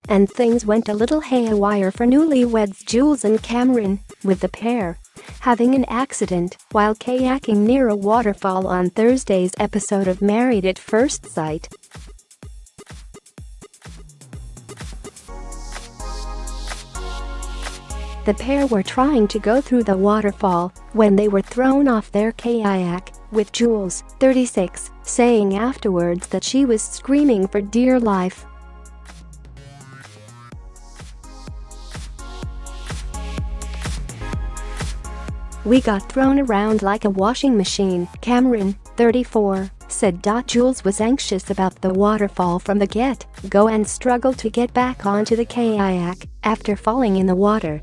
And things went a little haywire for newlyweds Jules and Cameron, with the pair having an accident while kayaking near a waterfall on Thursday's episode of Married at First Sight. The pair were trying to go through the waterfall when they were thrown off their kayak, with Jules, 36, saying afterwards that she was screaming for dear life. "We got thrown around like a washing machine," Cameron, 34, said. Jules was anxious about the waterfall from the get-go and struggled to get back onto the kayak after falling in the water.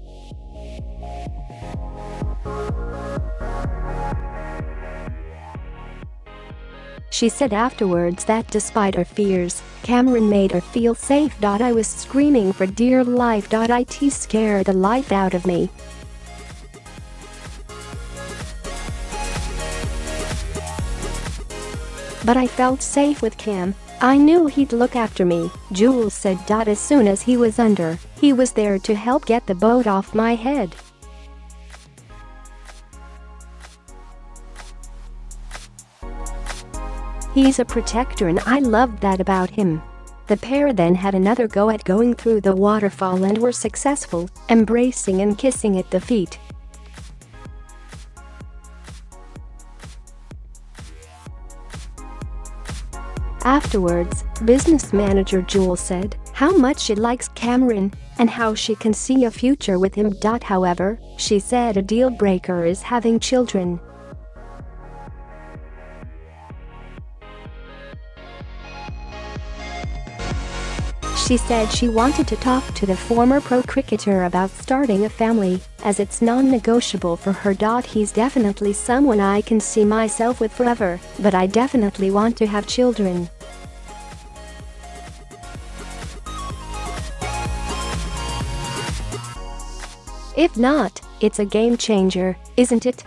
She said afterwards that despite her fears, Cameron made her feel safe. "I was screaming for dear life. It scared the life out of me. But I felt safe with Cam. I knew he'd look after me," Jules said. "As soon as he was under, he was there to help get the boat off my head. He's a protector and I loved that about him." The pair then had another go at going through the waterfall and were successful, embracing and kissing at the feet. Afterwards, business manager Jules said how much she likes Cameron and how she can see a future with him. However, she said a deal breaker is having children. She said she wanted to talk to the former pro cricketer about starting a family, as it's non-negotiable for her. "He's definitely someone I can see myself with forever, but I definitely want to have children. If not, it's a game changer, isn't it?"